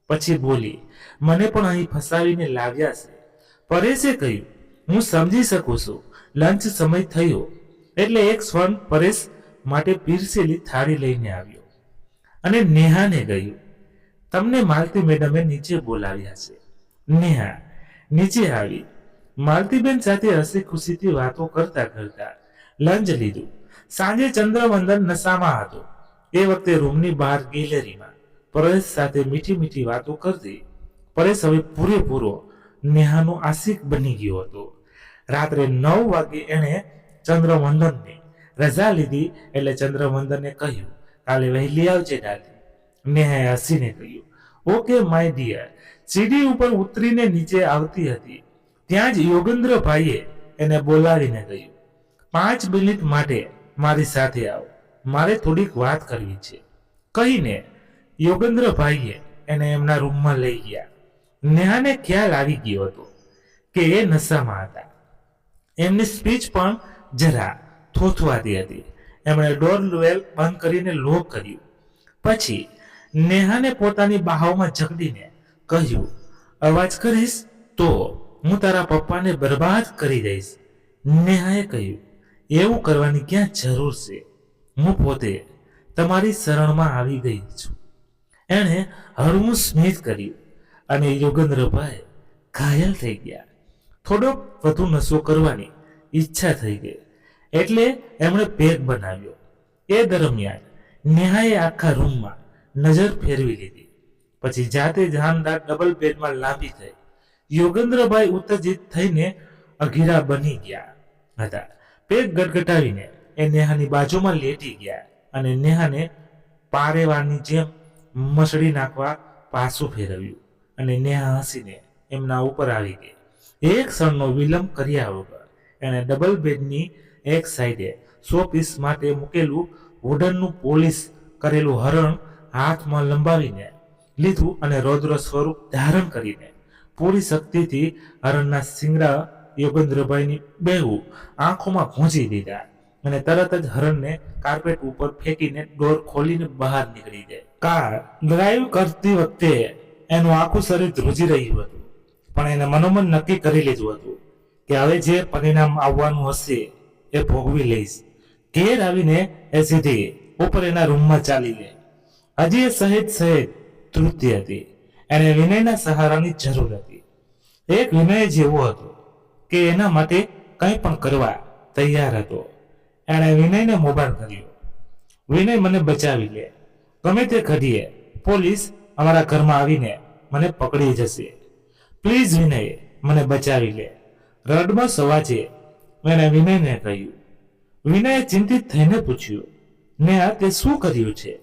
પછી બોલી, મને પણ અહીં ફસાવીને લાવ્યા છે. પરેશે કહ્યું, હું સમજી શકું છું. લંચ સમય થયો એટલે એક સ્વર્ણ પરેશ માટે પીરસેલી થાળી લઈને આવ્યો અને નેહાને કહ્યું, તમને માલતી મેડમે નીચે બોલાવ્યા છે. નેહા નીચે આવી. માલતીબેન સાથે હસી ખુશીથી વાતો કરતા કરતા લંચ લીધું. સાંજે ચંદ્રવંદન નશામાં હતો. એ વખતે રૂમની બહાર ગેલેરીમાં પરેશ સાથે મીઠી મીઠી વાતો કરતી. પરેશ હવે પૂરેપૂરો નેહાનો આશિક બની ગયો હતો. રાત્રે 9 વાગે એણે ચંદ્રવંદનની રજા લીધી એટલે ચંદ્રવંદને કહ્યું, કાલે વહેલી આવજે ડાર્લિંગ. નેહાએ હસીને કહ્યું, ઓકે માય ડિયર. સીડી ઉપર ઉતરીને નીચે આવતી હતી ત્યાં જ યોગેન્દ્રભાઈએ એને બોલાવીને કહ્યું, 5 મિનિટ માટે મારી સાથે આવો, મારે થોડીક વાત કરવી છે. કહીને યોગેન્દ્રભાઈએ એને એમના રૂમમાં લઈ ગયા. નેહાને ખ્યાલ આવી ગયો હતો કે એ નશામાં હતા. એમની સ્પીચ પણ જરા થોથવાતી હતી. એમણે ડોરવેલ બંધ કરીને લોક કર્યું. પછી નેહાને પોતાની બાહોમાં જકડીને કહ્યું, અવાજ કરીશ તો હું તારા પપ્પાને બરબાદ કરી દઈશ. નેહાએ કહ્યું, એવું કરવાની ક્યાં જરૂર છે? હું પોતે તમારી શરણમાં આવી ગઈ છું. એણે હળવું સ્મિત કર્યું અને યોગેન્દ્રભાઈ ઘાયલ થઈ ગયા. થોડોક વધુ નશો કરવાની ઈચ્છા થઈ ગઈ એટલે એમણે પેક બનાવ્યો. એ દરમિયાન નેહાએ આખા રૂમમાં નજર ફેરવી લીધી. પછી જાતે જાનદાર ડબલ બેડમાં લાંબી થઈ. યોગેન્દ્રભાઈ ઉત્તેજિત થઈને અઘીરા બની ગયા હતા. પેક ગટગટાવીને એ નેહાની બાજુમાં લેટી ગયા અને નેહાને પારેવાની જેમ મસળી નાખવા પાછું ફેરવ્યું અને નેહા હસીને એમના ઉપર આવી ગઈ. એક ક્ષણનો વિલંબ કર્યા વગર એણે ડબલ બેડની એક સાઈડે શોપીસ માટે મૂકેલું વુડનનું પોલિશ કરેલું હરણ હાથમાં લંબાવીને લીધું અને રૌદ્ર સ્વરૂપ ધારણ કરીને પૂરી શક્તિથી હરણના શિંગડા યોગેન્દ્રભાઈની બેહુ આંખોમાં ભૂંજી દીધા અને તરત જ હરણને કાર્પેટ ઉપર ફેંકીને ડોર ખોલીને બહાર નીકળી જાય. કાર ડ્રાઈવ કરતી વખતે એનું આખું શરીર ધ્રુજી રહ્યું હતું, પણ એને મનોમન નક્કી કરી લીધું હતું કે હવે જે પરિણામ આવવાનું હશે એ ભોગવી લઈશ. ઘેર આવીને એ સીધી ઉપર એના રૂમમાં ચાલી ગઈ. હજી એ સહેજ તૃપ્તિ હતી. એને વિનયના સહારાની જરૂર હતી. એક વિનય જેવો હતો કે એના માટે કંઈ પણ કરવા તૈયાર હતો. એણે વિનયને મોબાઈલ કર્યો. વિનય, મને બચાવી લે. ગમે તે ઘડીએ પોલીસ અમારા ઘરમાં આવીને મને પકડી જશે. પ્લીઝ વિનય, મને બચાવી લે. રડમસ અવાજે એણે વિનયને કહ્યું. વિનયે ચિંતિત થઈને પૂછ્યું, નેહા, તે શું કર્યું છે?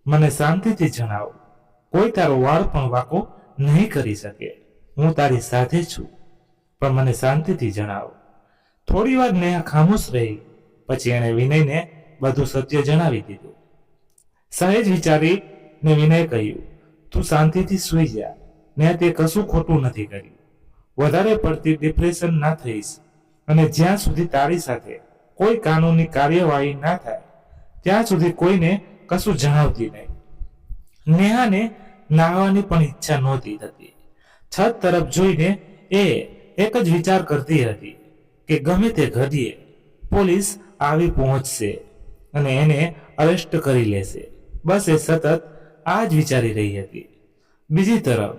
મને શાંતિથી જણાવ. કોઈ તારો વાળ પણ વાંકો નહીં કરી શકે. હું તારી સાથે છું, પણ મને શાંતિથી જણાવ. થોડી વાર નેહા ખામોશ રહી. પછી એણે વિનયને બધું સત્ય જણાવી દીધું. સહેજ વિચારીને વિનયે કહ્યું, તું શાંતિથી સૂઈ જા. ને તે કશું ખોટું નથી કર્યું. વધારે પડતી ડિપ્રેશન ના થઈશ અને જ્યાં સુધી તારી સાથે કોઈ કાનૂની કાર્યવાહી ના થાય ત્યાં સુધી કોઈને કશું જણાવતી નહીં. નેહાને નાહવાની પણ ઈચ્છા નહોતી થતી. છત તરફ જોઈને એ એક જ વિચાર કરતી હતી કે ગમે તે ઘડીએ પોલીસ આવી પહોંચશે અને એને અરેસ્ટ કરી લેશે. બસ એ સતત આ જ વિચારી રહી હતી. બીજી તરફ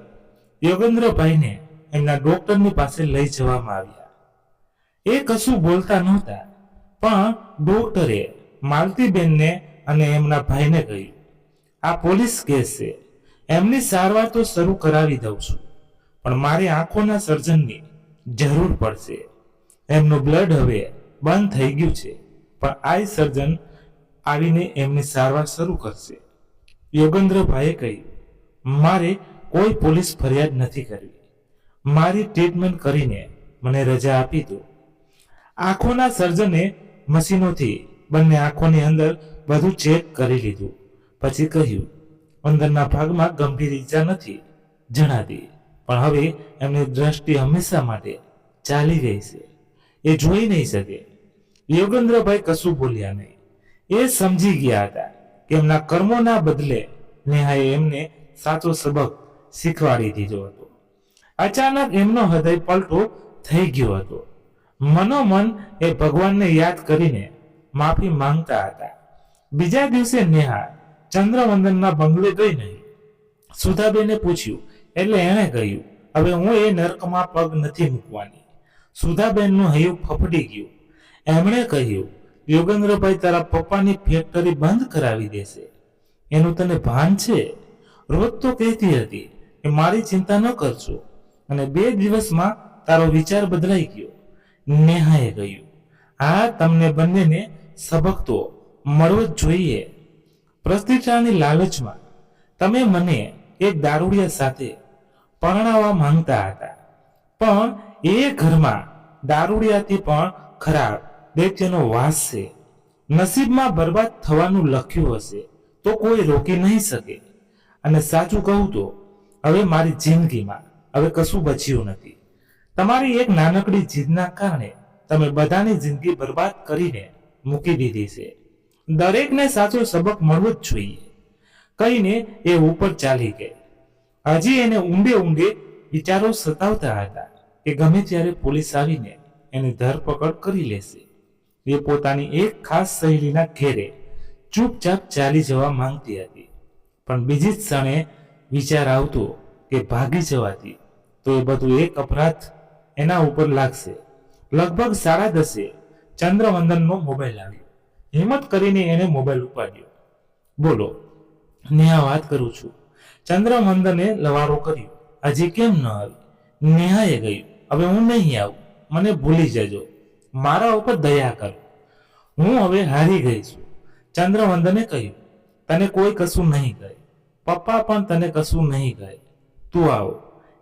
યોગેન્દ્રભાઈને એમના ડોક્ટરની પાસે લઈ જવામાં આવ્યા. એ કશું બોલતા નહોતા, પણ ડોક્ટરે માલતીબેનને અને એમના ભાઈને કહ્યું, આ પોલીસ કેસ છે. એમની સારવાર તો શરૂ કરાવી દઉં છું, પણ મારી આંખોના સર્જનની જરૂર પડશે. એમનું બ્લડ હવે બંધ થઈ ગયું છે, પણ આઈ સર્જન આવીને એમની સારવાર શરૂ કરશે. યોગેન્દ્રભાઈએ કહ્યું, મારે કોઈ પોલીસ ફરિયાદ નથી કરવી. મારી ટ્રીટમેન્ટ કરીને મને રજા આપી દો. આંખોના સર્જને મશીનોથી બંને આંખોની અંદર બધું ચેક કરી લીધું. પછી કહ્યું, અંદરના ભાગમાં ગંભીર ઈજા નથી જણાતી, પણ હવે એમની દ્રષ્ટિ હંમેશા માટે ચાલી ગઈ છે. એ જોઈ નહીં શકે. યોગેન્દ્રભાઈ કશું બોલ્યા નહીં. એ સમજી ગયા હતા કે એમના કર્મોના બદલે નેહાએ એમને સાચો સબક શીખવાડી દીધો હતો. અચાનક એમનો હૃદય પલટો થઈ ગયો હતો. મનોમન એ ભગવાનને યાદ કરીને માફી માંગતા હતા. બીજા દિવસે નેહા ચંદ્રવંદનના બંગલે ગઈ નહીં. સુધાબેને પૂછ્યું એટલે એણે કહ્યું, હવે હું એ નર્કમાં પગ નથી મૂકવાની. સુધાબેનનું હૈયું ફફડી ગયું. એમણે કહ્યું, યોગેન્દ્રભાઈ તારા પપ્પાની ફેક્ટરી બંધ કરાવી દેશે. એનું તને ભાન છે? રોજ તો કહેતી હતી કે મારી ચિંતા ન કરજો, અને 2 દિવસમાં તારો વિચાર બદલાઈ ગયો. નેહાએ કહ્યું, હા, તમને બંનેને સબક તો મળવો જ જોઈએ. પ્રતિષ્ઠાની લાલચમાં તમે મને એક દારૂડિયા સાથે પરણાવવા માંગતા હતા, પણ એ ઘરમાં દારૂડિયાથી પણ ખરાબ દૈત્યનો વાસ છે. નસીબમાં બરબાદ થવાનું લખ્યું હશે તો કોઈ રોકી નહીં શકે. અને સાચું કહું તો હવે મારી જિંદગીમાં હવે કશું બચ્યું નથી. તમારી એક નાનકડી જીદના કારણે તમે બધાની જિંદગી બરબાદ કરીને મૂકી દીધી છે. દરેકને સાચો સબક મળવો જ જોઈએ કહીને એ ઉપર ચાલી ગઈ. હજી એને ઊંડે વિચારો સતાવતા હતા કે ગમે ત્યારે પોલીસ આવીને એની ધરપકડ કરી લેશે. એ પોતાની એક ખાસ સહેલીના ઘેરે ચૂપચાપ ચાલી જવા માંગતી હતી, પણ બીજી જ ક્ષણે વિચાર આવતો કે ભાગી જવાથી તો એ બધું એક અપરાધ એના ઉપર લાગશે. લગભગ 10:30 ચંદ્રવંદનનો મોબાઈલ આવ્યો. હિંમત કરીને એને મોબાઈલ ઉપાડ્યો. બોલો, નેહા વાત કરું છું. ચંદ્રવંદને લવારો કર્યો. હજી કેમ ન આવી? નેહાએ કહ્યું, હવે હું નહીં આવું, મને ભૂલી જજો, મારા ઉપર દયા કરો, હું હવે હારી ગઈ છું. ચંદ્રવંદને કહ્યું, તને કોઈ કશું નહીં કહે, પપ્પા પણ તને કશું નહીં કહે, તું આવો.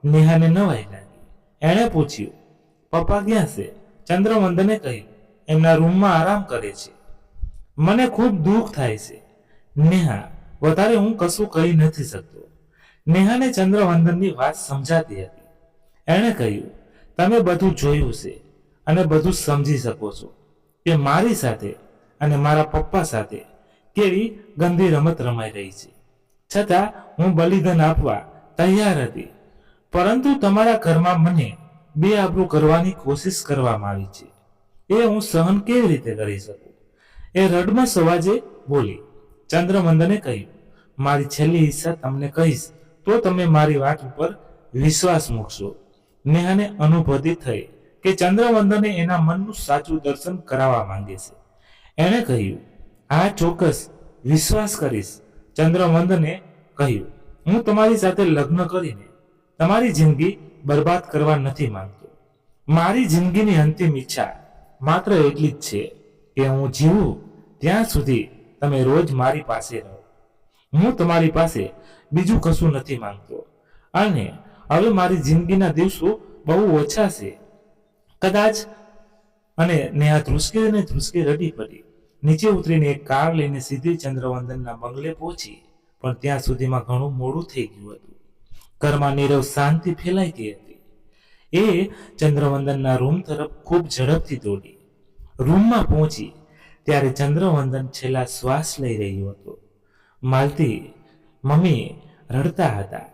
નેહાને નવાઈ લાગી. એણે પૂછ્યું, પપ્પા ક્યાં છે? ચંદ્રવંદને કહ્યું, એમના રૂમમાં આરામ કરે છે. મને ખૂબ દુઃખ થાય છે નેહા, વધારે હું કશું કહી નથી શકતો. નેહાને ચંદ્રવંદનની વાત સમજાતી હતી. એણે કહ્યું, તમે બધું જોયું છે અને બધું સમજી શકો છો કે મારી સાથે અને મારા પપ્પા સાથે કેવી ગંદી રમત રમાઈ રહી છે. છતાં હું બલિદાન આપવા તૈયાર હતી, પરંતુ તમારા ઘરમાં મને બેઆબરૂ કરવાની કોશિશ કરવામાં આવી છે. એ હું સહન કેવી રીતે કરી શકું? એ રડમસ અવાજે બોલી. ચંદ્રવંદને કહ્યું, મારી છેલ્લી ઈચ્છા તમને કહીશ તો તમે મારી વાત ઉપર વિશ્વાસ મૂકશો. નેહાને અનુભૂતિ થઈ કે ચંદ્રવંદને એના મનનું સાચું દર્શન કરાવવા માંગે છે. એણે કહ્યું, આ ચોક્કસ, વિશ્વાસ કરીશ. ચંદ્રવંદને કહ્યું, હું તમારી સાથે લગ્ન કરીને તમારી જિંદગી બરબાદ કરવા નથી માંગતો. મારી જિંદગીની અંતિમ ઈચ્છા માત્ર એટલી જ છે કે હું જીવું ત્યાં સુધી તમે રોજ મારી પાસે રહો. હું તમારી પાસે બીજું કશું નથી માંગતો. અને હવે મારી જિંદગીના દિવસો બહુ ઓછા છે કદાચ. અને નેહા ધ્રુસકે રડી પડી. નીચે ઉતરીને એક કાર લઈને સીધી ચંદ્રવંદનના બંગલે પહોંચી, પણ ત્યાં સુધીમાં ઘણું મોડું થઈ ગયું હતું. ઘરમાં નીરવ શાંતિ ફેલાઈ ગઈ હતી. એ ચંદ્રવંદનના રૂમ તરફ ખૂબ ઝડપથી દોડી. રૂમમાં પહોંચી ત્યારે ચંદ્રવંદન છેલ્લા શ્વાસ લઈ રહ્યો હતો. માલતી મમ્મી રડતા હતા.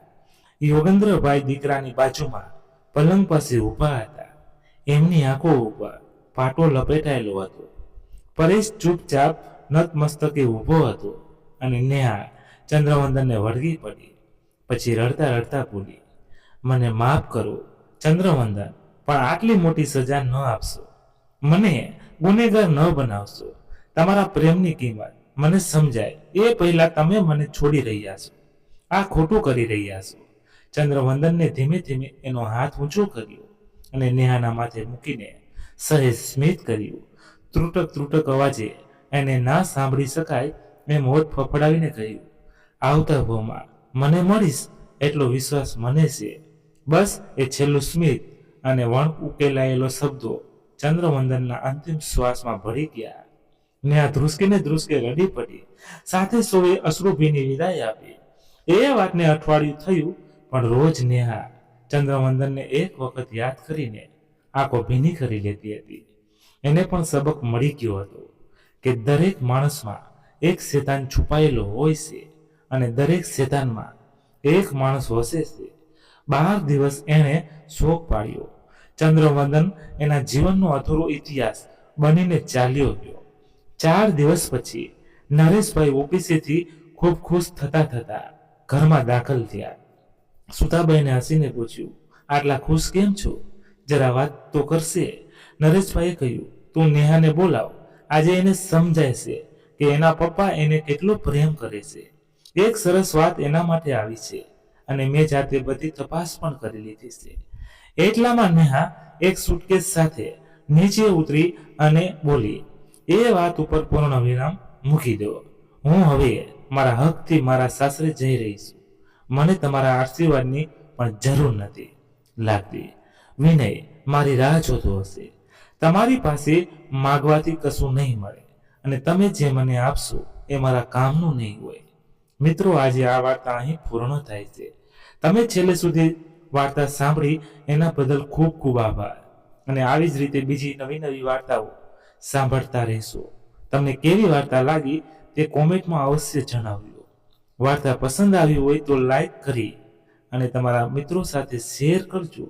યોગેન્દ્રભાઈ દીકરાની બાજુમાં પલંગ પાસે ઊભા હતા. એમની આંખો ઉપર પાટો લપેટાયેલો હતો. પરેશ ચૂપચાપ નતમસ્તકે ઊભો હતો અને નેહા ચંદ્રવંદનને વળગી પડી. પછી રડતા રડતા બોલી, મને માફ કરો ચંદ્રવંદન, પણ આટલી મોટી સજા ન આપશો. મને ગુનેગાર ન બનાવશો. તમારા પ્રેમની કિંમત મને સમજાય એ પહેલા તમે મને છોડી રહ્યા છો. આ ખોટું કરી રહ્યા છો. ચંદ્રવંદનને ધીમે ધીમે એનો હાથ ઊંચો કર્યો અને નેહાના માથે મૂકીને સહેજ સ્મિત કર્યું. ત્રુટક અવાજે એને ના સાંભળી શકાય એમ હોઠ ફફડાવીને કહ્યું, આવતા ભોમાં મને મળીશ એટલો વિશ્વાસ મને છે. બસ એ છેલ્લું સ્મિત અને વણ ઉકેલાયેલો શબ્દો ચંદ્રવંદનના અંતિમ શ્વાસમાં ભળી ગયા. નેહા ધ્રુસકે રડી પડી. સાથે સૌએ અશ્રુભીની વિદાય આપી. એ વાતને અઠવાડિયું થયું, પણ રોજ નેહા ચંદ્રવંદનને એક વખત યાદ કરીને આંખો ભીની કરી લેતી હતી. એને પણ સબક મળી ગયો હતો કે દરેક માણસમાં એક શેતાન છુપાયેલો હોય છે અને દરેક શેતાનમાં એક માણસ વસે છે. 12 દિવસ એણે શોક પાડ્યો. ચંદ્રવંદન એના જીવનનો અધૂરો ઇતિહાસ બનીને ચાલ્યો ગયો. 4 દિવસ પછી નરેશભાઈ ઓફિસેથી ખૂબ ખુશ થતા ઘરમાં દાખલ થયા. સુતાબાઈને હસીને પૂછ્યું, આટલા ખુશ કેમ છો? જરા વાત તો કરશે. નરેશભાઈએ કહ્યું, તું નેહાને બોલાવ. આજે એને સમજાય છે કે એના પપ્પા એને કેટલો પ્રેમ કરે છે. એક સરસ વાત એના માટે આવી છે અને મેં જાતે બધી તપાસ પણ કરી લીધી છે. એટલામાં નેહા એક સુટકેસ સાથે નીચે ઉતરી અને બોલી, એ વાત ઉપર પૂર્ણ વિરામ મૂકી દો. હું હવે મારા હકથી મારા સાસરે જઈ રહી છું. મને તમારા આશીર્વાદની પણ જરૂર નથી લાગતી. વિનય મારી રાહ જોતો હશે. તમારી પાસે માગવાથી કશું નહીં મળે અને તમે જે મને આપશો એ મારા કામનું નહીં હોય. મિત્રો, આજે આ વાર્તા અહીં પૂર્ણ થાય છે. તમે છેલ્લે સુધી વાર્તા સાંભળી એના બદલ ખૂબ ખૂબ આભાર. અને આવી જ રીતે બીજી નવી વાર્તાઓ સાંભળતા રહેશો. તમને કેવી વાર્તા લાગી તે કોમેન્ટમાં અવશ્ય જણાવજો. વાર્તા પસંદ આવી હોય તો લાઈક કરી અને તમારા મિત્રો સાથે શેર કરજો,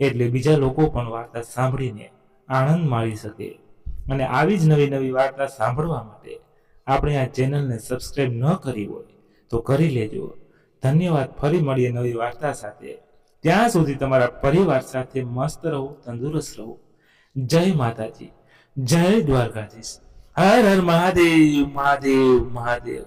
એટલે બીજા લોકો પણ વાર્તા સાંભળીને આનંદ માણી શકે. અને આવી જ નવી વાર્તા સાંભળવા માટે આપણે આ ચેનલને સબસ્ક્રાઇબ ન કરી હોય તો કરી લેજો. ધન્યવાદ. ફરી મળીએ નવી વાર્તા સાથે. ત્યાં સુધી તમારા પરિવાર સાથે મસ્ત રહો, તંદુરસ્ત રહો. જય માતાજી, જય દ્વારકાધીશ. હર હર મહાદેવ, મહાદેવ, મહાદેવ.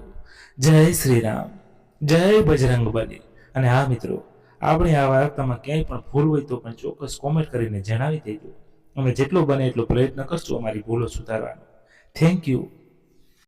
જય શ્રી રામ, જય બજરંગબલી. અને હા મિત્રો, આપણે આ વાર્તામાં ક્યાંય પણ ભૂલ હોય તો પણ ચોક્કસ કોમેન્ટ કરીને જણાવી દેજો. અમે જેટલો બને એટલો પ્રયત્ન કરશું અમારી ભૂલો સુધારવાનો. Thank you.